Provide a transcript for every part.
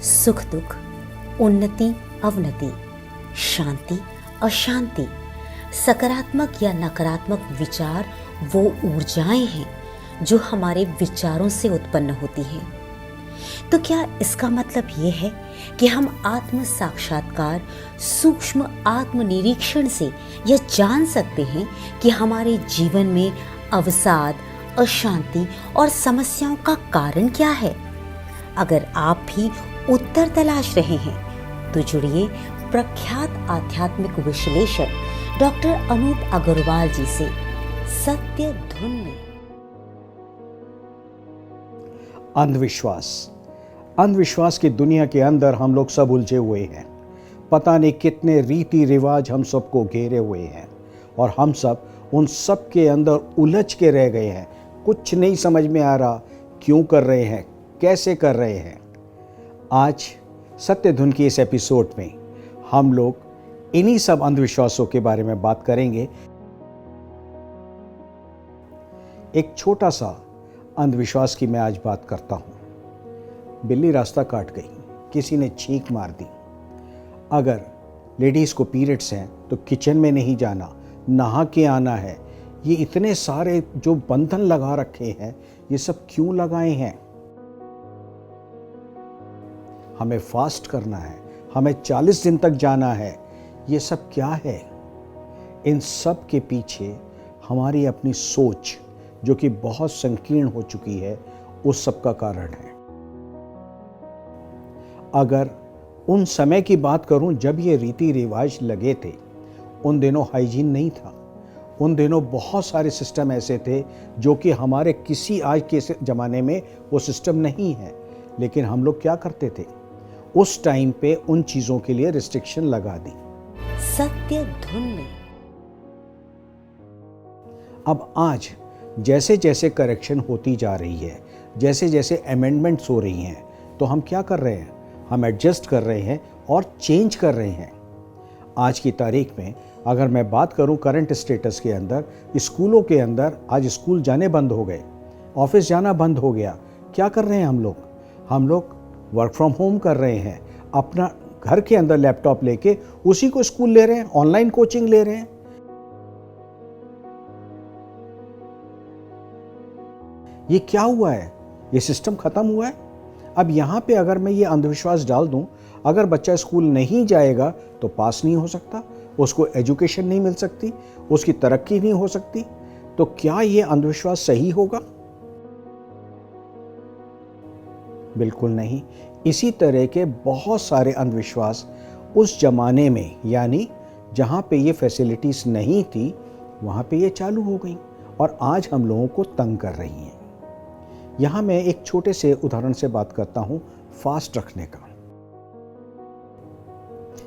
सुख दुख, उन्नति अवनति, शांति अशांति, सकारात्मक या नकारात्मक विचार वो ऊर्जाएं हैं जो हमारे विचारों से उत्पन्न होती हैं। तो क्या इसका मतलब ये है कि हम आत्म साक्षात्कार, सूक्ष्म आत्मनिरीक्षण से यह जान सकते हैं कि हमारे जीवन में अवसाद, अशांति और समस्याओं का कारण क्या है? अगर आप भी उत्तर तलाश रहे हैं तो जुड़िए प्रख्यात आध्यात्मिक विश्लेषक डॉक्टर अनूप अग्रवाल जी से सत्य धुन में। अंधविश्वास की दुनिया के अंदर हम लोग सब उलझे हुए हैं। पता नहीं कितने रीति रिवाज हम सबको घेरे हुए हैं और हम सब उन सब के अंदर उलझ के रह गए हैं। कुछ नहीं समझ में आ रहा क्यों कर रहे हैं, कैसे कर रहे हैं। आज सत्य धुन की इस एपिसोड में हम लोग इन्हीं सब अंधविश्वासों के बारे में बात करेंगे। एक छोटा सा अंधविश्वास की मैं आज बात करता हूँ। बिल्ली रास्ता काट गई, किसी ने छींक मार दी। अगर लेडीज़ को पीरियड्स हैं तो किचन में नहीं जाना, नहा के आना है। ये इतने सारे जो बंधन लगा रखे हैं, ये सब क्यों लगाए हैं? हमें फास्ट करना है, हमें 40 दिन तक जाना है। ये सब क्या है? इन सब के पीछे हमारी अपनी सोच जो कि बहुत संकीर्ण हो चुकी है, उस सब का कारण है। अगर उन समय की बात करूं जब ये रीति रिवाज लगे थे, उन दिनों हाइजीन नहीं था। उन दिनों बहुत सारे सिस्टम ऐसे थे जो कि हमारे किसी आज के ज़माने में वो सिस्टम नहीं है। लेकिन हम लोग क्या करते थे? उस टाइम पे उन चीज़ों के लिए रिस्ट्रिक्शन लगा दी। सत्य धुन में। अब आज जैसे जैसे करेक्शन होती जा रही है, जैसे जैसे अमेंडमेंट्स हो रही हैं, तो हम क्या कर रहे हैं? हम एडजस्ट कर रहे हैं और चेंज कर रहे हैं। आज की तारीख में अगर मैं बात करूं करंट स्टेटस के अंदर, स्कूलों के अंदर आज स्कूल जाने बंद हो गए, ऑफिस जाना बंद हो गया। क्या कर रहे हैं हम लोग? हम लोग वर्क फ्रॉम होम कर रहे हैं। अपना घर के अंदर लैपटॉप लेके उसी को स्कूल ले रहे हैं, ऑनलाइन कोचिंग ले रहे हैं। ये क्या हुआ है? ये सिस्टम खत्म हुआ है। अब यहाँ पे अगर मैं ये अंधविश्वास डाल दूं, अगर बच्चा स्कूल नहीं जाएगा तो पास नहीं हो सकता, उसको एजुकेशन नहीं मिल सकती, उसकी तरक्की नहीं हो सकती, तो क्या ये अंधविश्वास सही होगा? बिल्कुल नहीं। इसी तरह के बहुत सारे अंधविश्वास उस जमाने में, यानी जहाँ पे ये फैसिलिटीज़ नहीं थी, वहाँ पे ये चालू हो गई और आज हम लोगों को तंग कर रही हैं। यहाँ मैं एक छोटे से उदाहरण से बात करता हूँ, फास्ट रखने का।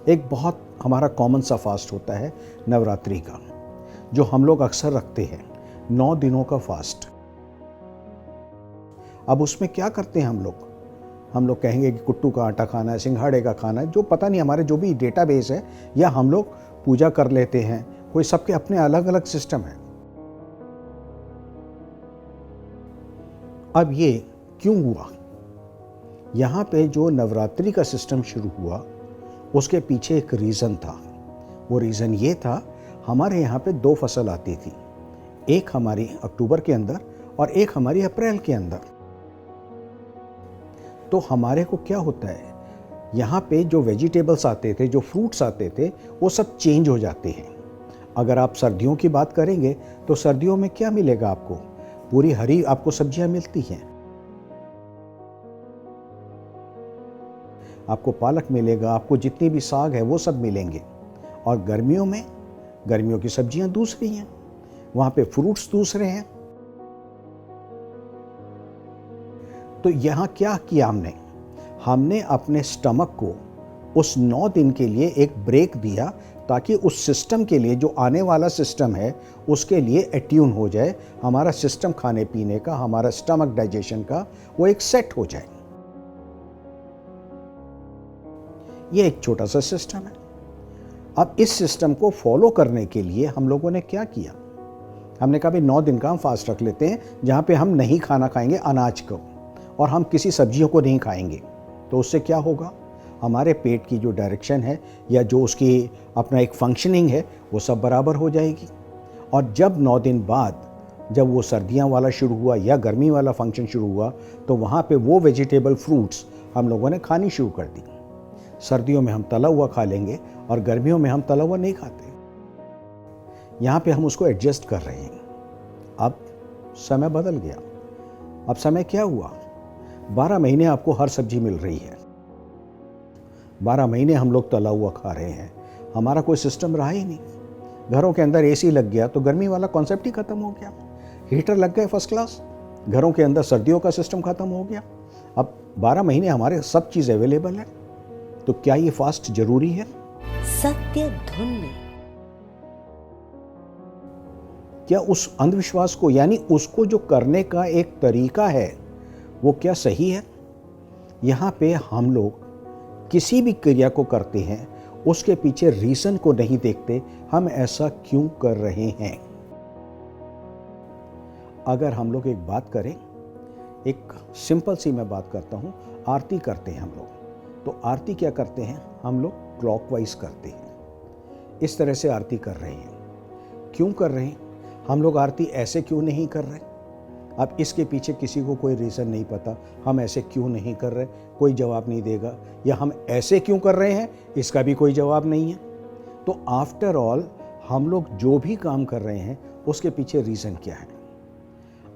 एक बहुत हमारा कॉमन सा फास्ट होता है नवरात्रि का, जो हम लोग अक्सर रखते हैं, 9 दिनों का फास्ट। अब उसमें क्या करते हैं हम लोग कहेंगे कि कुट्टू का आटा खाना है, सिंघाड़े का खाना है, जो पता नहीं हमारे जो भी डेटाबेस है, या हम लोग पूजा कर लेते हैं। कोई सबके अपने अलग अलग सिस्टम है। अब ये क्यों हुआ? यहाँ पे जो नवरात्रि का सिस्टम शुरू हुआ, उसके पीछे एक रीज़न था। वो रीज़न ये था, हमारे यहाँ पे 2 फसल आती थी, एक हमारी अक्टूबर के अंदर और एक हमारी अप्रैल के अंदर। तो हमारे को क्या होता है, यहाँ पे जो वेजिटेबल्स आते थे, जो फ्रूट्स आते थे, वो सब चेंज हो जाते हैं। अगर आप सर्दियों की बात करेंगे तो सर्दियों में क्या मिलेगा आपको? पूरी हरी आपको सब्जियां मिलती हैं। आपको पालक मिलेगा, आपको जितनी भी साग है वो सब मिलेंगे। और गर्मियों में गर्मियों की सब्जियां दूसरी हैं, वहाँ पे फ्रूट्स दूसरे हैं। तो यहाँ क्या किया हमने अपने स्टमक को उस 9 दिन के लिए एक ब्रेक दिया, ताकि उस सिस्टम के लिए, जो आने वाला सिस्टम है, उसके लिए एट्यून हो जाए। हमारा सिस्टम खाने पीने का, हमारा स्टमक डाइजेशन का, वो एक सेट हो जाए। ये एक छोटा सा सिस्टम है। अब इस सिस्टम को फॉलो करने के लिए हम लोगों ने क्या किया? हमने कहा भाई 9 दिन का हम फास्ट रख लेते हैं, जहाँ पे हम नहीं खाना खाएंगे अनाज को, और हम किसी सब्जियों को नहीं खाएंगे। तो उससे क्या होगा, हमारे पेट की जो डायरेक्शन है या जो उसकी अपना एक फंक्शनिंग है वो सब बराबर हो जाएगी। और जब 9 दिन बाद जब वो सर्दियाँ वाला शुरू हुआ या गर्मी वाला फंक्शन शुरू हुआ तो वहाँ पे वो वेजिटेबल फ्रूट्स हम लोगों ने खानी शुरू कर दी। सर्दियों में हम तला हुआ खा लेंगे और गर्मियों में हम तला हुआ नहीं खाते। यहाँ पे हम उसको एडजस्ट कर रहे हैं। अब समय बदल गया। अब समय क्या हुआ, 12 महीने आपको हर सब्जी मिल रही है, 12 महीने हम लोग तला हुआ खा रहे हैं। हमारा कोई सिस्टम रहा ही नहीं। घरों के अंदर एसी लग गया तो गर्मी वाला कॉन्सेप्ट ही खत्म हो गया। हीटर लग गए फर्स्ट क्लास, घरों के अंदर सर्दियों का सिस्टम खत्म हो गया। अब 12 महीने हमारे सब चीज़ अवेलेबल है। तो क्या ये फास्ट जरूरी है? सत्य धुन में क्या उस अंधविश्वास को, यानी उसको जो करने का एक तरीका है, वो क्या सही है? यहाँ पे हम लोग किसी भी क्रिया को करते हैं उसके पीछे रीजन को नहीं देखते, हम ऐसा क्यों कर रहे हैं। अगर हम लोग एक बात करें, एक सिंपल सी मैं बात करता हूँ, आरती करते हैं हम लोग। तो आरती क्या करते हैं हम लोग, क्लॉकवाइज करते हैं। इस तरह से आरती कर रहे हैं। क्यों कर रहे हैं हम लोग आरती, ऐसे क्यों नहीं कर रहे? अब इसके पीछे किसी को कोई रीज़न नहीं पता, हम ऐसे क्यों नहीं कर रहे, कोई जवाब नहीं देगा। या हम ऐसे क्यों कर रहे हैं, इसका भी कोई जवाब नहीं है। तो आफ्टर ऑल हम लोग जो भी काम कर रहे हैं उसके पीछे रीज़न क्या है?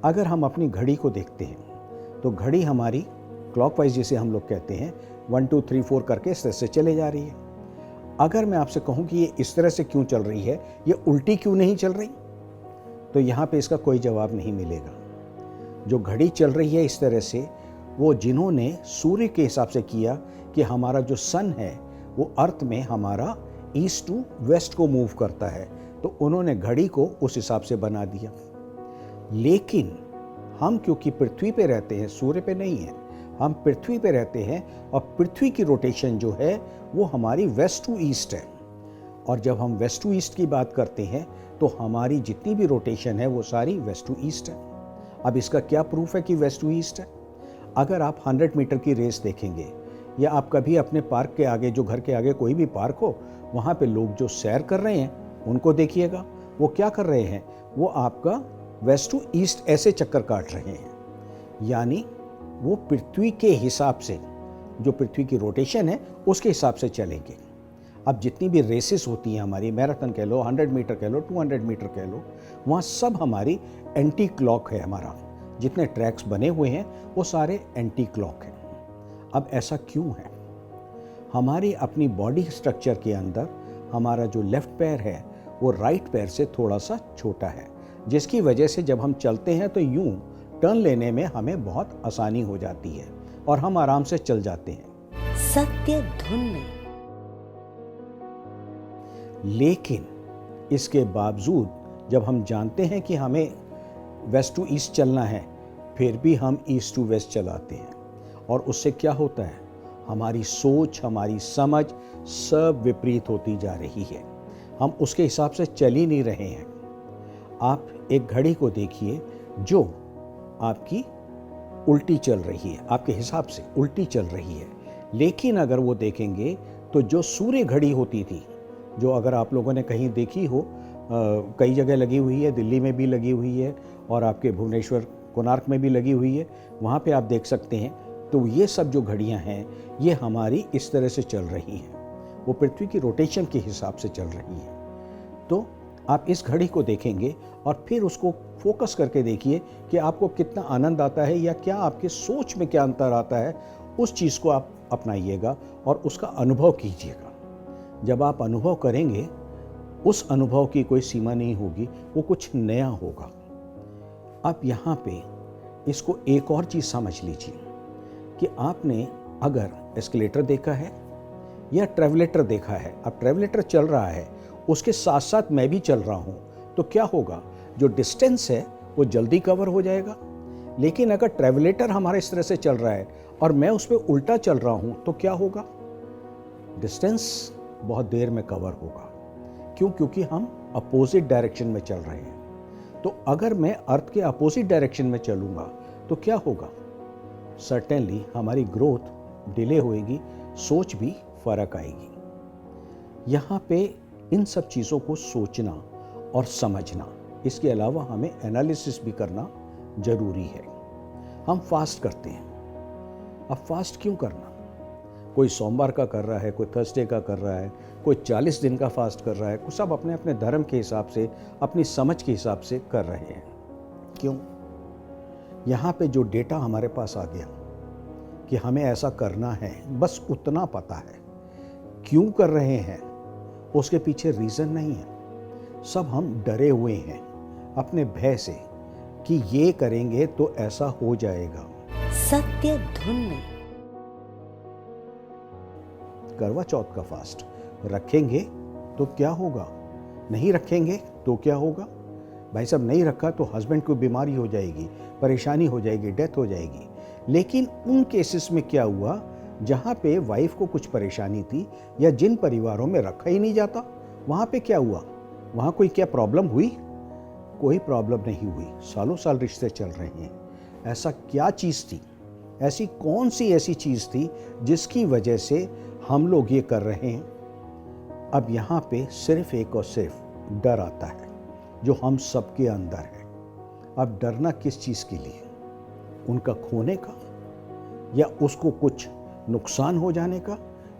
अगर हम अपनी घड़ी को देखते हैं तो घड़ी हमारी क्लॉकवाइज जिसे हम लोग कहते हैं 1 2 3 4 करके इस तरह से चले जा रही है। अगर मैं आपसे कहूँ कि ये इस तरह से क्यों चल रही है, ये उल्टी क्यों नहीं चल रही, तो यहाँ पे इसका कोई जवाब नहीं मिलेगा। जो घड़ी चल रही है इस तरह से, वो जिन्होंने सूर्य के हिसाब से किया कि हमारा जो सन है वो अर्थ में हमारा ईस्ट टू वेस्ट को मूव करता है, तो उन्होंने घड़ी को उस हिसाब से बना दिया। लेकिन हम क्योंकि पृथ्वी पे रहते हैं, सूर्य पे नहीं है, हम पृथ्वी पे रहते हैं और पृथ्वी की रोटेशन जो है वो हमारी वेस्ट टू ईस्ट है। और जब हम वेस्ट टू ईस्ट की बात करते हैं तो हमारी जितनी भी रोटेशन है वो सारी वेस्ट टू ईस्ट है। अब इसका क्या प्रूफ है कि वेस्ट टू ईस्ट है? अगर आप 100 मीटर की रेस देखेंगे या आप कभी अपने पार्क के आगे, जो घर के आगे कोई भी पार्क हो, वहाँ पे लोग जो सैर कर रहे हैं उनको देखिएगा, वो क्या कर रहे हैं, वो आपका वेस्ट टू ईस्ट ऐसे चक्कर काट रहे हैं। यानी वो पृथ्वी के हिसाब से, जो पृथ्वी की रोटेशन है उसके हिसाब से चलेंगे। अब जितनी भी रेसेस होती हैं हमारी, मैराथन कह लो, 100 मीटर कह लो, 200 मीटर कह लो, वहाँ सब हमारी एंटी क्लॉक है। हमारा जितने ट्रैक्स बने हुए हैं वो सारे एंटी क्लॉक हैं। अब ऐसा क्यों है? हमारी अपनी बॉडी स्ट्रक्चर के अंदर हमारा जो लेफ्ट पैर है वो राइट पैर से थोड़ा सा छोटा है, जिसकी वजह से जब हम चलते हैं तो यूं टर्न लेने में हमें बहुत आसानी हो जाती है और हम आराम से चल जाते हैं। सत्य धुन में लेकिन इसके बावजूद जब हम जानते हैं कि हमें वेस्ट टू ईस्ट चलना है, फिर भी हम ईस्ट टू वेस्ट चलाते हैं। और उससे क्या होता है, हमारी सोच, हमारी समझ सब विपरीत होती जा रही है। हम उसके हिसाब से चल ही नहीं रहे हैं। आप एक घड़ी को देखिए जो आपकी उल्टी चल रही है, आपके हिसाब से उल्टी चल रही है। लेकिन अगर वो देखेंगे तो जो सूर्य घड़ी होती थी, जो अगर आप लोगों ने कहीं देखी हो, कई जगह लगी हुई है, दिल्ली में भी लगी हुई है और आपके भुवनेश्वर कोणार्क में भी लगी हुई है, वहाँ पे आप देख सकते हैं। तो ये सब जो घड़ियाँ हैं ये हमारी इस तरह से चल रही हैं, वो पृथ्वी की रोटेशन के हिसाब से चल रही हैं। तो आप इस घड़ी को देखेंगे और फिर उसको फोकस करके देखिए कि आपको कितना आनंद आता है या क्या आपके सोच में क्या अंतर आता है। उस चीज़ को आप अपनाइएगा और उसका अनुभव कीजिएगा। जब आप अनुभव करेंगे, उस अनुभव की कोई सीमा नहीं होगी, वो कुछ नया होगा। आप यहाँ पे इसको एक और चीज़ समझ लीजिए कि आपने अगर एस्केलेटर देखा है या ट्रेवलेटर देखा है, अब ट्रेवलेटर चल रहा है, उसके साथ साथ मैं भी चल रहा हूँ, तो क्या होगा, जो डिस्टेंस है वो जल्दी कवर हो जाएगा। लेकिन अगर ट्रेवलेटर हमारा इस तरह से चल रहा है और मैं उस पर उल्टा चल रहा हूँ तो क्या होगा, डिस्टेंस बहुत देर में कवर होगा। क्यों? क्योंकि हम अपोजिट डायरेक्शन में चल रहे हैं। तो अगर मैं अर्थ के अपोजिट डायरेक्शन में चलूँगा तो क्या होगा, सर्टेनली हमारी ग्रोथ डिले होएगी, सोच भी फर्क आएगी। यहाँ पे इन सब चीज़ों को सोचना और समझना, इसके अलावा हमें एनालिसिस भी करना जरूरी है। हम फास्ट करते हैं, अब फास्ट क्यों करना? कोई सोमवार का कर रहा है, कोई थर्सडे का कर रहा है, कोई 40 दिन का फास्ट कर रहा है, कुछ सब अपने अपने धर्म के हिसाब से, अपनी समझ के हिसाब से कर रहे हैं। क्यों? यहाँ पे जो डेटा हमारे पास आ गया कि हमें ऐसा करना है, बस उतना पता है। क्यों कर रहे हैं उसके पीछे रीज़न नहीं है। सब हम डरे हुए हैं अपने भय से कि ये करेंगे तो ऐसा हो जाएगा। सत्य धुन में करवा चौथ का फास्ट रखेंगे तो क्या होगा, नहीं रखेंगे तो क्या होगा? भाई साहब, नहीं रखा तो हस्बैंड को बीमारी हो जाएगी, परेशानी हो जाएगी, डेथ हो जाएगी। लेकिन उन केसेस में क्या हुआ जहाँ पे वाइफ को कुछ परेशानी थी या जिन परिवारों में रखा ही नहीं जाता, वहाँ पे क्या हुआ? वहाँ कोई क्या प्रॉब्लम हुई? कोई प्रॉब्लम नहीं हुई। सालों साल रिश्ते चल रहे हैं। ऐसा क्या चीज़ थी, ऐसी कौन सी ऐसी चीज़ थी जिसकी वजह से हम लोग ये कर रहे हैं? अब यहाँ पे सिर्फ एक और सिर्फ डर आता है जो हम सबके अंदर है। अब डरना किस चीज़ के लिए? उनका खोने का या उसको कुछ नुकसान हो जाने का?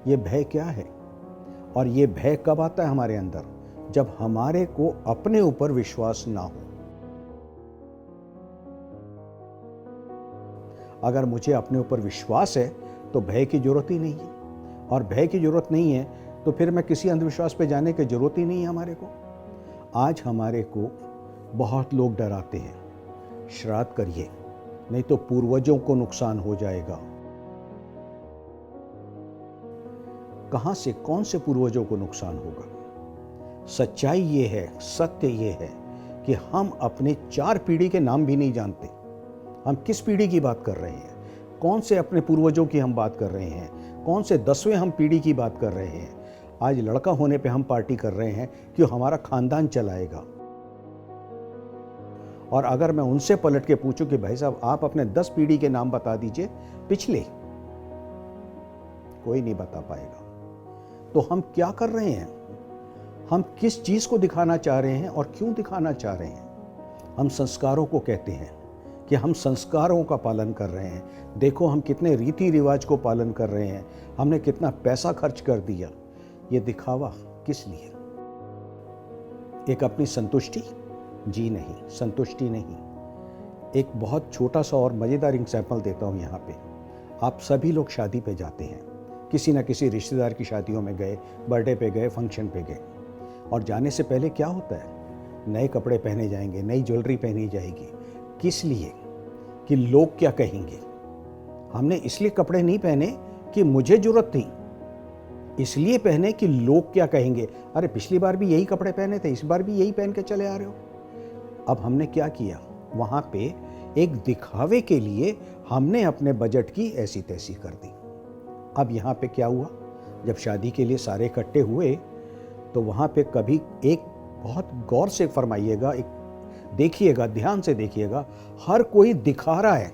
ये भय क्या है? और ये भय कब आता है हमारे अंदर? जब हमारे को अपने ऊपर विश्वास ना हो। अगर मुझे अपने ऊपर विश्वास है तो भय की जरूरत ही नहीं है, और भय की जरूरत नहीं है तो फिर मैं किसी अंधविश्वास पे जाने की जरूरत ही नहीं है हमारे को। आज हमारे को बहुत लोग डराते हैं, श्राद्ध करिए नहीं तो पूर्वजों को नुकसान हो जाएगा। कहां से, कौन से पूर्वजों को नुकसान होगा? सच्चाई ये है, सत्य ये है कि हम अपने 4 पीढ़ी के नाम भी नहीं जानते। हम किस पीढ़ी की बात कर रहे हैं? कौन से अपने पूर्वजों की हम बात कर रहे हैं? कौन से 10वें हम पीढ़ी की बात कर रहे हैं? आज लड़का होने पे हम पार्टी कर रहे हैं कि हमारा खानदान चलाएगा। और अगर मैं उनसे पलट के पूछूं कि भाई साहब आप अपने 10 पीढ़ी के नाम बता दीजिए पिछले, कोई नहीं बता पाएगा। तो हम क्या कर रहे हैं? हम किस चीज को दिखाना चाह रहे हैं और क्यों दिखाना चाह रहे हैं? हम संस्कारों को कहते हैं कि हम संस्कारों का पालन कर रहे हैं। देखो हम कितने रीति रिवाज को पालन कर रहे हैं, हमने कितना पैसा खर्च कर दिया। ये दिखावा किस लिए? एक अपनी संतुष्टि? जी नहीं, संतुष्टि नहीं। एक बहुत छोटा सा और मज़ेदार एग्जाम्पल देता हूँ यहाँ पे। आप सभी लोग शादी पे जाते हैं, किसी ना किसी रिश्तेदार की शादियों में गए, बर्थडे पे गए, फंक्शन पे गए, और जाने से पहले क्या होता है? नए कपड़े पहने जाएंगे, नई ज्वेलरी पहनी जाएगी। किस लिए? कि लोग क्या कहेंगे। हमने इसलिए कपड़े नहीं पहने कि मुझे जरूरत थी, इसलिए पहने कि लोग क्या कहेंगे। अरे पिछली बार भी यही कपड़े पहने थे, इस बार भी यही पहन के चले आ रहे हो। अब हमने क्या किया? वहाँ पे एक दिखावे के लिए हमने अपने बजट की ऐसी तैसी कर दी। अब यहाँ पे क्या हुआ? जब शादी के लिए सारे इकट्ठे हुए तो वहाँ पे कभी एक बहुत गौर से फरमाइएगा, एक देखिएगा, ध्यान से देखिएगा, हर कोई दिखा रहा है।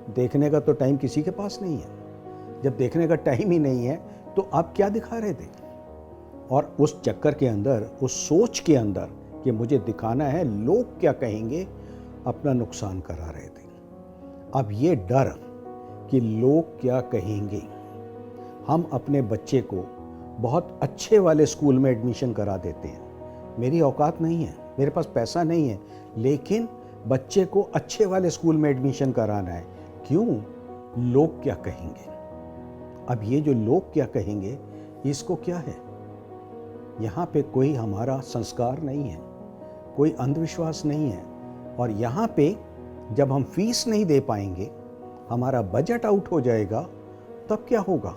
देखने का तो टाइम किसी के पास नहीं है। जब देखने का टाइम ही नहीं है तो आप क्या दिखा रहे थे? और उस चक्कर के अंदर, उस सोच के अंदर कि मुझे दिखाना है, लोग क्या कहेंगे, अपना नुकसान करा रहे थे। अब ये डर कि लोग क्या कहेंगे, हम अपने बच्चे को बहुत अच्छे वाले स्कूल में एडमिशन करा देते हैं। मेरी औकात नहीं है, मेरे पास पैसा नहीं है, लेकिन बच्चे को अच्छे वाले स्कूल में एडमिशन कराना है। क्यों? लोग क्या कहेंगे। अब ये जो लोग क्या कहेंगे, इसको क्या है? यहाँ पे कोई हमारा संस्कार नहीं है, कोई अंधविश्वास नहीं है। और यहाँ पे जब हम फीस नहीं दे पाएंगे, हमारा बजट आउट हो जाएगा, तब क्या होगा?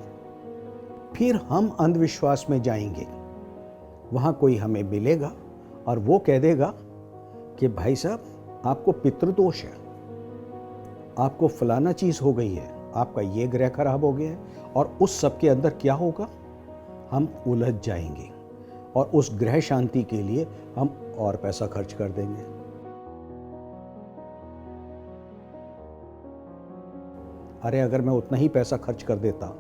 फिर हम अंधविश्वास में जाएंगे। वहाँ कोई हमें मिलेगा और वो कह देगा कि भाई साहब आपको पितृदोष है, आपको फलाना चीज़ हो गई है, आपका ये ग्रह खराब हो गया है। और उस सब के अंदर क्या होगा? हम उलझ जाएंगे और उस ग्रह शांति के लिए हम और पैसा खर्च कर देंगे। अरे अगर मैं उतना ही पैसा खर्च कर देता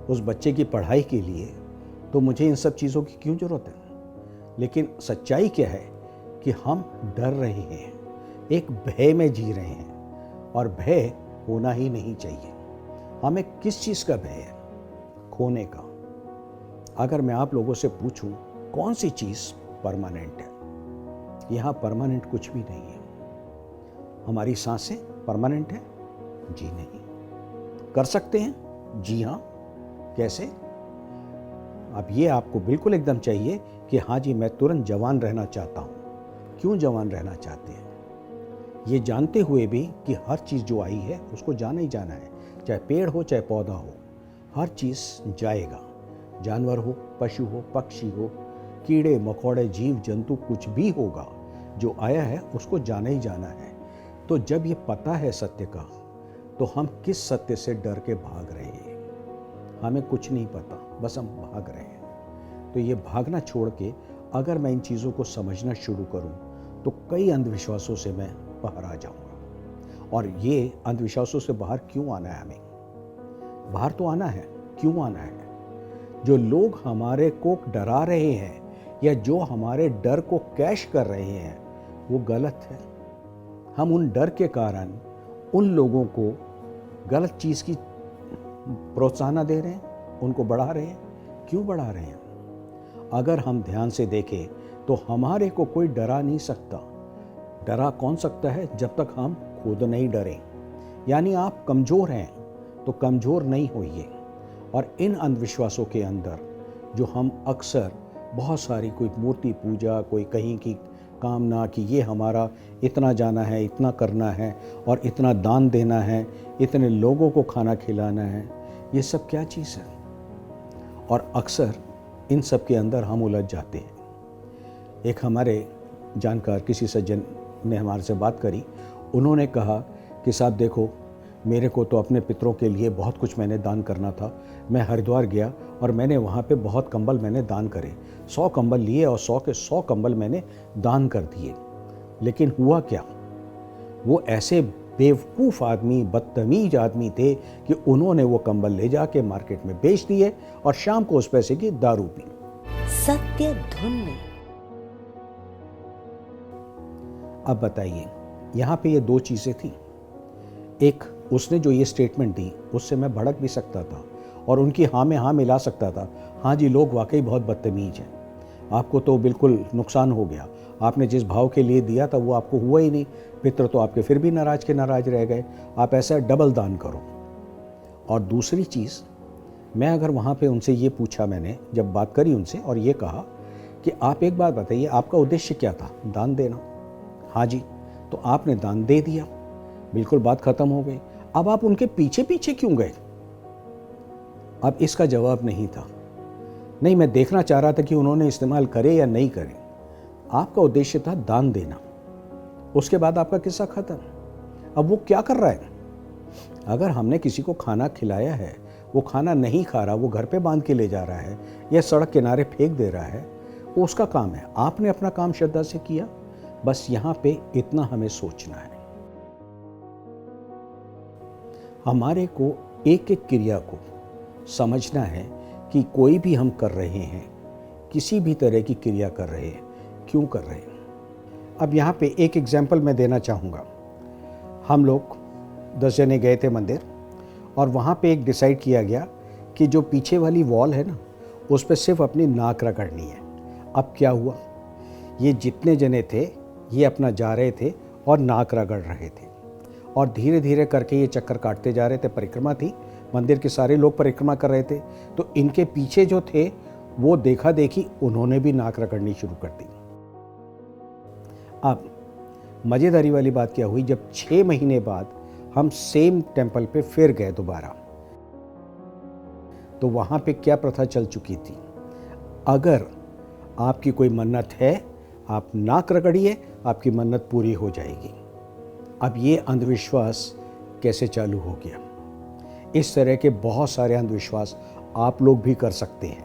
उस बच्चे की पढ़ाई के लिए तो मुझे इन सब चीज़ों की क्यों ज़रूरत है। लेकिन सच्चाई क्या है कि हम डर रहे हैं, एक भय में जी रहे हैं, और भय होना ही नहीं चाहिए। हमें किस चीज़ का भय है? खोने का। अगर मैं आप लोगों से पूछूं कौन सी चीज़ परमानेंट है, यहाँ परमानेंट कुछ भी नहीं है। हमारी सांसें परमानेंट है? जी नहीं। कर सकते हैं? जी हाँ। कैसे? अब ये आपको बिल्कुल एकदम चाहिए कि हाँ जी मैं तुरंत जवान रहना चाहता हूँ। क्यों जवान रहना चाहते हैं? ये जानते हुए भी कि हर चीज़ जो आई है उसको जाना ही जाना है, चाहे पेड़ हो चाहे पौधा हो, हर चीज़ जाएगा। जानवर हो, पशु हो, पक्षी हो, कीड़े मकोड़े, जीव जंतु, कुछ भी होगा, जो आया है उसको जाना ही जाना है। तो जब ये पता है सत्य का, तो हम किस सत्य से डर के भाग रहे हैं? हमें कुछ नहीं पता, बस हम भाग रहे हैं। तो ये भागना छोड़ के अगर मैं इन चीज़ों को समझना शुरू करूं, तो कई अंधविश्वासों से मैं बाहर आ जाऊंगा। और ये अंधविश्वासों से बाहर क्यों आना है हमें? बाहर तो आना है, क्यों आना है? जो लोग हमारे को डरा रहे हैं या जो हमारे डर को कैश कर रहे हैं, वो गलत है। हम उन डर के कारण उन लोगों को गलत चीज़ की प्रोत्साहन दे रहे हैं, उनको बढ़ा रहे हैं। क्यों बढ़ा रहे हैं? अगर हम ध्यान से देखें तो हमारे को कोई डरा नहीं सकता। डरा कौन सकता है? जब तक हम खुद नहीं डरें। यानी आप कमज़ोर हैं तो कमज़ोर नहीं होइए। और इन अंधविश्वासों के अंदर जो हम अक्सर बहुत सारी, कोई मूर्ति पूजा, कोई कहीं की कामना कि ये हमारा इतना जाना है, इतना करना है और इतना दान देना है, इतने लोगों को खाना खिलाना है, ये सब क्या चीज़ है? और अक्सर इन सब के अंदर हम उलझ जाते हैं। एक हमारे जानकार किसी सज्जन ने हमारे से बात करी। उन्होंने कहा कि साहब देखो, मेरे को तो अपने पितरों के लिए बहुत कुछ मैंने दान करना था। मैं हरिद्वार गया और मैंने वहाँ पे बहुत कंबल मैंने दान करे, 100 कंबल लिए और 100 के 100 कंबल मैंने दान कर दिए। लेकिन हुआ क्या? वो ऐसे बेवकूफ़ आदमी, बदतमीज आदमी थे कि उन्होंने वो कंबल ले जाके मार्केट में बेच दिए और शाम को उस पैसे की दारू पी। सत्य धुन में। अब बताइए, यहाँ पे ये दो चीज़ें थी। एक, उसने जो ये स्टेटमेंट दी उससे मैं भड़क भी सकता था और उनकी हाँ में हाँ मिला सकता था। हाँ जी, लोग वाकई बहुत बदतमीज हैं, आपको तो बिल्कुल नुकसान हो गया, आपने जिस भाव के लिए दिया था वो आपको हुआ ही नहीं, पितर तो आपके फिर भी नाराज के नाराज रह गए, आप ऐसा डबल दान करो। और दूसरी चीज़, मैं अगर वहाँ पे उनसे ये पूछा, मैंने जब बात करी उनसे और ये कहा कि आप एक बात बताइए, आपका उद्देश्य क्या था? दान देना। हाँ जी। तो आपने दान दे दिया, बिल्कुल बात खत्म हो गई। अब आप उनके पीछे पीछे क्यों गए? अब इसका जवाब नहीं था। नहीं, मैं देखना चाह रहा था कि उन्होंने इस्तेमाल करे या नहीं करे। आपका उद्देश्य था दान देना, उसके बाद आपका किस्सा खत्म। अब वो क्या कर रहा है? अगर हमने किसी को खाना खिलाया है, वो खाना नहीं खा रहा, वो घर पे बांध के ले जा रहा है या सड़क किनारे फेंक दे रहा है, वो उसका काम है। आपने अपना काम श्रद्धा से किया। बस यहाँ पे इतना हमें सोचना है। हमारे को एक एक क्रिया को समझना है कि कोई भी हम कर रहे हैं, किसी भी तरह की क्रिया कर रहे हैं, क्यों कर रहे हैं। अब यहाँ पे एक एग्जाम्पल मैं देना चाहूँगा। हम लोग 10 जने गए थे मंदिर और वहाँ पे एक डिसाइड किया गया कि जो पीछे वाली वॉल है ना, उस पर सिर्फ अपनी नाक रगड़नी है। अब क्या हुआ, ये जितने जने थे ये अपना जा रहे थे और नाक रगड़ रहे थे और धीरे धीरे करके ये चक्कर काटते जा रहे थे। परिक्रमा थी, मंदिर के सारे लोग परिक्रमा कर रहे थे, तो इनके पीछे जो थे वो देखा देखी उन्होंने भी नाक रगड़नी शुरू कर दी। अब मज़ेदारी वाली बात क्या हुई, जब 6 महीने बाद हम सेम टेम्पल पे फिर गए दोबारा, तो वहाँ पे क्या प्रथा चल चुकी थी, अगर आपकी कोई मन्नत है आप नाक रगड़िए, आपकी मन्नत पूरी हो जाएगी। अब ये अंधविश्वास कैसे चालू हो गया? इस तरह के बहुत सारे अंधविश्वास आप लोग भी कर सकते हैं,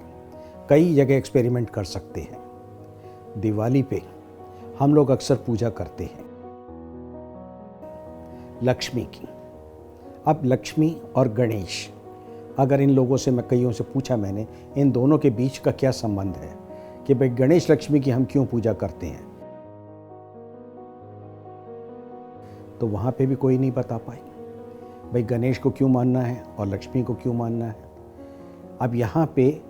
कई जगह एक्सपेरिमेंट कर सकते हैं। दिवाली पे हम लोग अक्सर पूजा करते हैं लक्ष्मी की। अब लक्ष्मी और गणेश, अगर इन लोगों से मैं कईयों से पूछा मैंने इन दोनों के बीच का क्या संबंध है कि भाई गणेश लक्ष्मी की हम क्यों पूजा करते हैं, तो वहाँ पे भी कोई नहीं बता पाए भाई गणेश को क्यों मानना है और लक्ष्मी को क्यों मानना है। अब यहाँ पे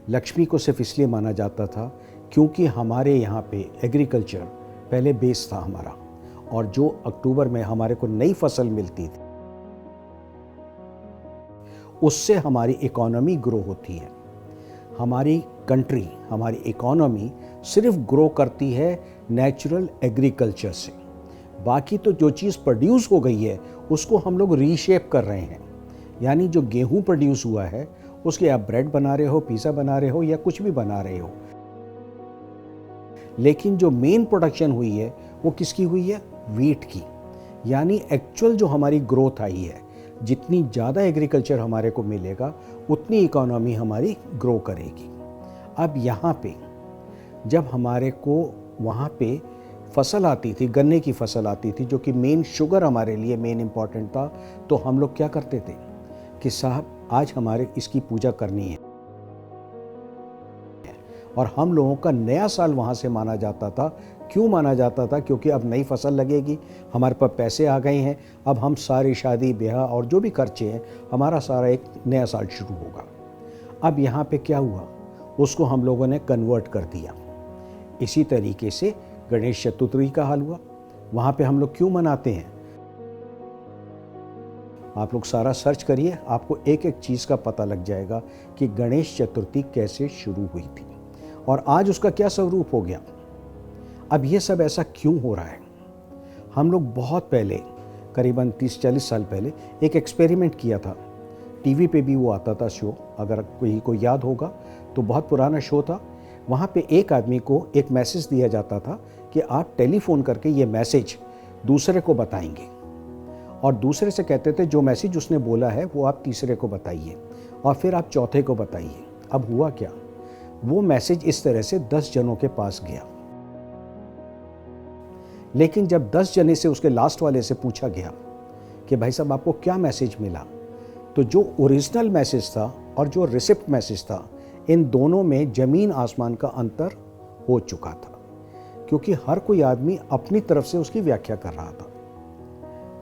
लक्ष्मी को सिर्फ इसलिए माना जाता था क्योंकि हमारे यहाँ पे एग्रीकल्चर पहले बेस था हमारा, और जो अक्टूबर में हमारे को नई फसल मिलती थी उससे हमारी इकोनॉमी ग्रो होती है। हमारी कंट्री, हमारी इकोनॉमी सिर्फ ग्रो करती है नेचुरल एग्रीकल्चर से। बाकी तो जो चीज़ प्रोड्यूस हो गई है उसको हम लोग रीशेप कर रहे हैं। यानी जो गेहूं प्रोड्यूस हुआ है उसके आप ब्रेड बना रहे हो, पिज़्ज़ा बना रहे हो या कुछ भी बना रहे हो, लेकिन जो मेन प्रोडक्शन हुई है वो किसकी हुई है? वीट की। यानी एक्चुअल जो हमारी ग्रोथ आई है, जितनी ज़्यादा एग्रीकल्चर हमारे को मिलेगा उतनी इकोनॉमी हमारी ग्रो करेगी। अब यहाँ पे जब हमारे को वहाँ पे फसल आती थी, गन्ने की फसल आती थी जो कि मेन शुगर हमारे लिए मेन इम्पॉर्टेंट था, तो हम लोग क्या करते थे कि साहब आज हमारे इसकी पूजा करनी है, और हम लोगों का नया साल वहाँ से माना जाता था। क्यों माना जाता था? क्योंकि अब नई फसल लगेगी, हमारे पास पैसे आ गए हैं, अब हम सारी शादी ब्याह और जो भी खर्चे हैं हमारा सारा एक नया साल शुरू होगा। अब यहाँ पे क्या हुआ, उसको हम लोगों ने कन्वर्ट कर दिया। इसी तरीके से गणेश चतुर्थी का हाल हुआ। वहाँ पे हम लोग क्यों मनाते हैं? आप लोग सारा सर्च करिए, आपको एक एक चीज़ का पता लग जाएगा कि गणेश चतुर्थी कैसे शुरू हुई थी और आज उसका क्या स्वरूप हो गया। अब ये सब ऐसा क्यों हो रहा है? हम लोग बहुत पहले, करीबन 30-40 साल पहले एक एक्सपेरिमेंट किया था। टीवी पे भी वो आता था शो, अगर कोई याद होगा तो बहुत पुराना शो था। वहाँ पे एक आदमी को एक मैसेज दिया जाता था कि आप टेलीफोन करके ये मैसेज दूसरे को बताएंगे, और दूसरे से कहते थे जो मैसेज उसने बोला है वो आप तीसरे को बताइए और फिर आप चौथे को बताइए। अब हुआ क्या, वो मैसेज इस तरह से 10 जनों के पास गया, लेकिन जब 10 जने से उसके लास्ट वाले से पूछा गया कि भाई साहब आपको क्या मैसेज मिला, तो जो ओरिजिनल मैसेज था और जो रिसिप्ट मैसेज था, इन दोनों में ज़मीन आसमान का अंतर हो चुका था, क्योंकि हर कोई आदमी अपनी तरफ से उसकी व्याख्या कर रहा था।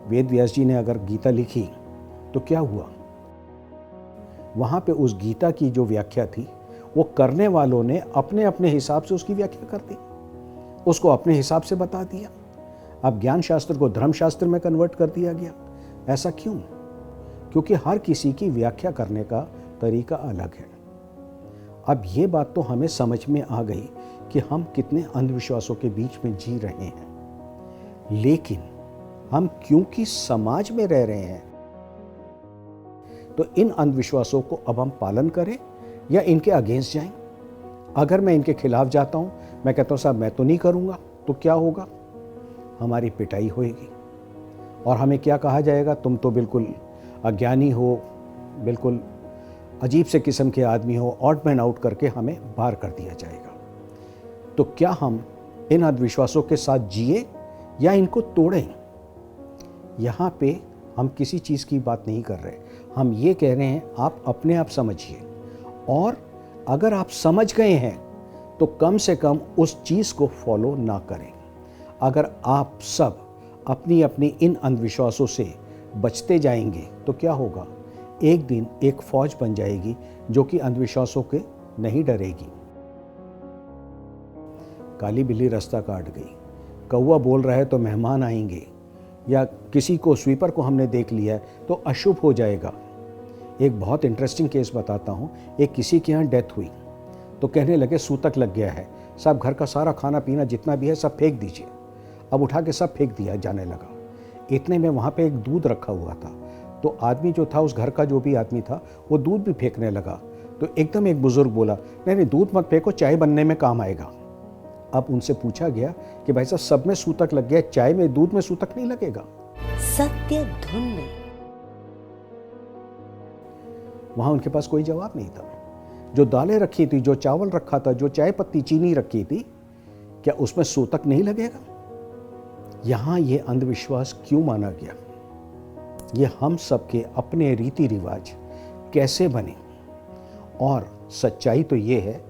वेद व्यास जी ने अगर गीता लिखी तो क्या हुआ, वहाँ पे उस गीता की जो व्याख्या थी वो करने वालों ने अपने अपने हिसाब से उसकी व्याख्या कर दी, उसको अपने हिसाब से बता दिया। अब ज्ञान शास्त्र को धर्म शास्त्र में कन्वर्ट कर दिया गया। ऐसा क्यों? क्योंकि हर किसी की व्याख्या करने का तरीका अलग है। अब ये बात तो हमें समझ में आ गई कि हम कितने अंधविश्वासों के बीच में जी रहे हैं, लेकिन हम क्योंकि समाज में रह रहे हैं तो इन अंधविश्वासों को अब हम पालन करें या इनके अगेंस्ट जाएं। अगर मैं इनके खिलाफ जाता हूं, मैं कहता हूं साहब मैं तो नहीं करूंगा, तो क्या होगा? हमारी पिटाई होएगी और हमें क्या कहा जाएगा, तुम तो बिल्कुल अज्ञानी हो, बिल्कुल अजीब से किस्म के आदमी हो, ऑड मैन आउट करके हमें बाहर कर दिया जाएगा। तो क्या हम इन अंधविश्वासों के साथ जिए या इनको तोड़ें? यहाँ पे हम किसी चीज़ की बात नहीं कर रहे, हम ये कह रहे हैं आप अपने आप समझिए, और अगर आप समझ गए हैं तो कम से कम उस चीज़ को फॉलो ना करें। अगर आप सब अपनी अपनी इन अंधविश्वासों से बचते जाएंगे तो क्या होगा, एक दिन एक फौज बन जाएगी जो कि अंधविश्वासों के नहीं डरेगी। काली बिल्ली रास्ता काट गई, कौवा बोल रहा है तो मेहमान आएंगे, या किसी को स्वीपर को हमने देख लिया है तो अशुभ हो जाएगा। एक बहुत इंटरेस्टिंग केस बताता हूँ। एक किसी के यहाँ डेथ हुई तो कहने लगे सूतक लग गया है, सब घर का सारा खाना पीना जितना भी है सब फेंक दीजिए। अब उठा के सब फेंक दिया जाने लगा। इतने में वहाँ पे एक दूध रखा हुआ था, तो आदमी जो था, उस घर का जो भी आदमी था, वो दूध भी फेंकने लगा। तो एकदम एक बुजुर्ग बोला, नहीं नहीं दूध मत फेंको, चाय बनने में काम आएगा। अब उनसे पूछा गया कि भाई साहब सब में सूतक लग गया, चाय में दूध में सूतक नहीं लगेगा? सत्य धुन में वहां उनके पास कोई जवाब नहीं था। जो दालें रखी थी, जो चावल रखा था, जो चाय पत्ती चीनी रखी थी, क्या उसमें सूतक नहीं लगेगा? यहां ये अंधविश्वास क्यों माना गया? ये हम सबके अपने रीति रिवाज कैसे बने। और सच्चाई तो ये है,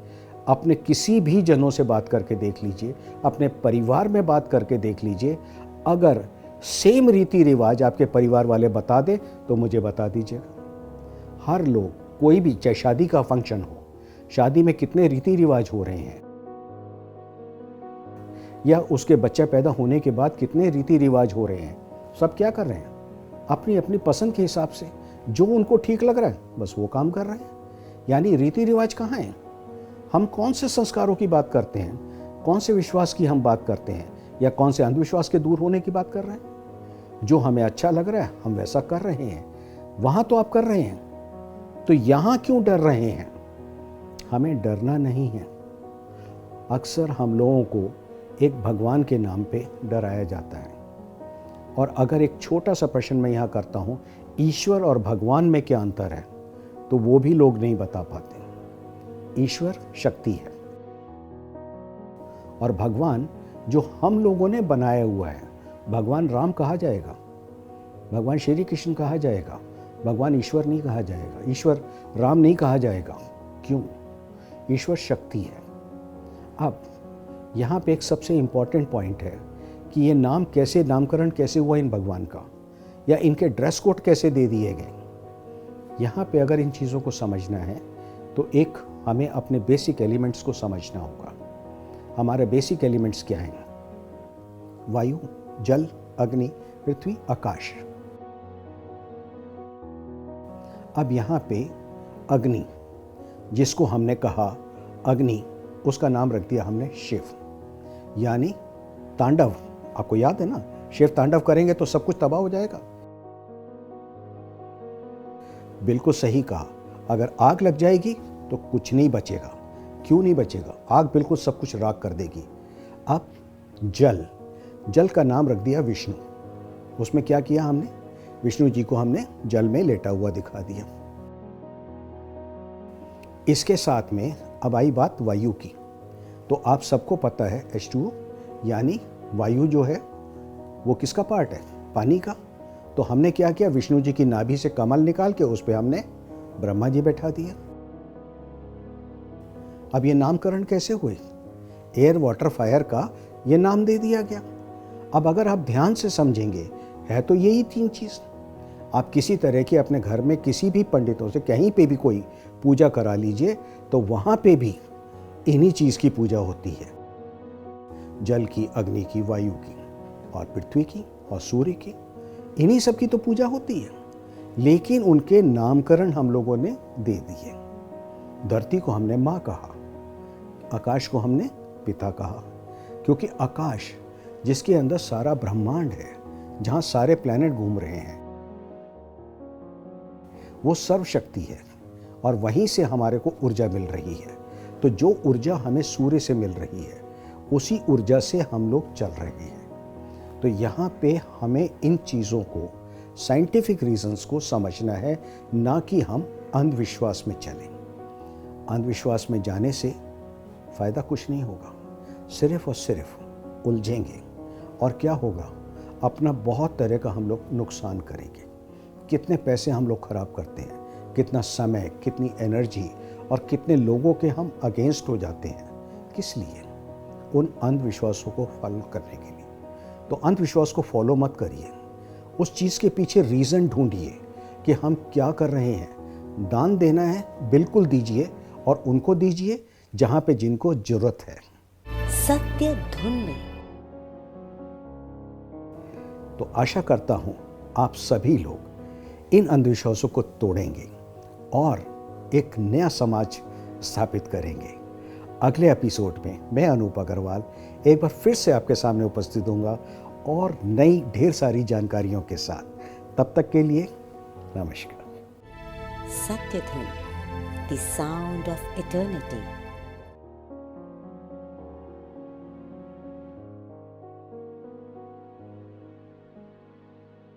अपने किसी भी जनों से बात करके देख लीजिए, अपने परिवार में बात करके देख लीजिए, अगर सेम रीति रिवाज आपके परिवार वाले बता दे तो मुझे बता दीजिएगा। हर लोग, कोई भी, चाहे शादी का फंक्शन हो, शादी में कितने रीति रिवाज हो रहे हैं, या उसके बच्चा पैदा होने के बाद कितने रीति रिवाज हो रहे हैं, सब क्या कर रहे हैं? अपनी अपनी पसंद के हिसाब से जो उनको ठीक लग रहा है बस वो काम कर रहे हैं। यानी रीति रिवाज कहाँ हैं? हम कौन से संस्कारों की बात करते हैं, कौन से विश्वास की हम बात करते हैं, या कौन से अंधविश्वास के दूर होने की बात कर रहे हैं? जो हमें अच्छा लग रहा है हम वैसा कर रहे हैं, वहाँ तो आप कर रहे हैं, तो यहाँ क्यों डर रहे हैं? हमें डरना नहीं है। अक्सर हम लोगों को एक भगवान के नाम पे डराया जाता है, और अगर एक छोटा सा प्रश्न मैं यहाँ करता हूँ, ईश्वर और भगवान में क्या अंतर है, तो वो भी लोग नहीं बता पाते। ईश्वर शक्ति है और भगवान जो हम लोगों ने बनाया हुआ है। भगवान राम कहा जाएगा, भगवान श्री कृष्ण कहा जाएगा, भगवान ईश्वर नहीं कहा जाएगा, ईश्वर राम नहीं कहा जाएगा। क्यों? ईश्वर शक्ति है। अब यहाँ पे एक सबसे इम्पॉर्टेंट पॉइंट है कि ये नाम कैसे, नामकरण कैसे हुआ इन भगवान का, या इनके ड्रेस कोड कैसे दे दिए गए। यहाँ पे अगर इन चीज़ों को समझना है तो एक हमें अपने बेसिक एलिमेंट्स को समझना होगा। हमारे बेसिक एलिमेंट्स क्या हैं? वायु, जल, अग्नि, पृथ्वी, आकाश। अब यहाँ पे अग्नि, जिसको हमने कहा अग्नि, उसका नाम रख दिया हमने शिव, यानी तांडव। आपको याद है ना, शिव तांडव करेंगे तो सब कुछ तबाह हो जाएगा। बिल्कुल सही कहा, अगर आग लग जाएगी तो कुछ नहीं बचेगा। क्यों नहीं बचेगा? आग बिल्कुल सब कुछ राख कर देगी। अब जल, जल का नाम रख दिया विष्णु। उसमें क्या किया हमने? विष्णु जी को हमने जल में लेटा हुआ दिखा दिया। इसके साथ में अब आई बात वायु की। तो आप सबको पता है H2O, यानी वायु जो है वो किसका पार्ट है? पानी का। तो हमने क्या किया? विष्णु जी की नाभि से कमल निकाल के उस पे हमने ब्रह्मा जी बैठा दिया। अब ये नामकरण कैसे हुए? एयर, वाटर, फायर का ये नाम दे दिया गया। अब अगर आप ध्यान से समझेंगे, है तो यही तीन चीज। आप किसी तरह के अपने घर में किसी भी पंडितों से कहीं पे भी कोई पूजा करा लीजिए, तो वहां पे भी इन्हीं चीज की पूजा होती है। जल की, अग्नि की, वायु की, और पृथ्वी की, और सूर्य की, इन्हीं सब की तो पूजा होती है। लेकिन उनके नामकरण हम लोगों ने दे दिए। धरती को हमने माँ कहा, आकाश को हमने पिता कहा, क्योंकि आकाश जिसके अंदर सारा ब्रह्मांड है, जहां सारे प्लैनेट घूम रहे हैं, वो सर्वशक्ति है, और वहीं से हमारे को ऊर्जा मिल रही है। तो जो ऊर्जा हमें सूर्य से मिल रही है, उसी ऊर्जा से हम लोग चल रहे हैं। तो यहाँ पे हमें इन चीज़ों को, साइंटिफिक रीजंस को समझना है, ना कि हम अंधविश्वास में चलें। अंधविश्वास में जाने से फ़ायदा कुछ नहीं होगा, सिर्फ और सिर्फ उलझेंगे। और क्या होगा? अपना बहुत तरह का हम लोग नुकसान करेंगे। कितने पैसे हम लोग खराब करते हैं, कितना समय, कितनी एनर्जी, और कितने लोगों के हम अगेंस्ट हो जाते हैं। किस लिए? उन अंधविश्वासों को फॉलो करने के लिए। तो अंधविश्वास को फॉलो मत करिए, उस चीज़ के पीछे रीज़न ढूंढिए कि हम क्या कर रहे हैं। दान देना है, बिल्कुल दीजिए, और उनको दीजिए जहाँ पे जिनको जरूरत है। सत्य धुन में। तो आशा करता हूँ आप सभी लोग इन अंधविश्वासों को तोड़ेंगे और एक नया समाज स्थापित करेंगे। अगले एपिसोड में मैं अनूप अग्रवाल एक बार फिर से आपके सामने उपस्थित होऊंगा और नई ढेर सारी जानकारियों के साथ। तब तक के लिए नमस्कार। सत्य धुन, द साउंड ऑफ इटर्निटी।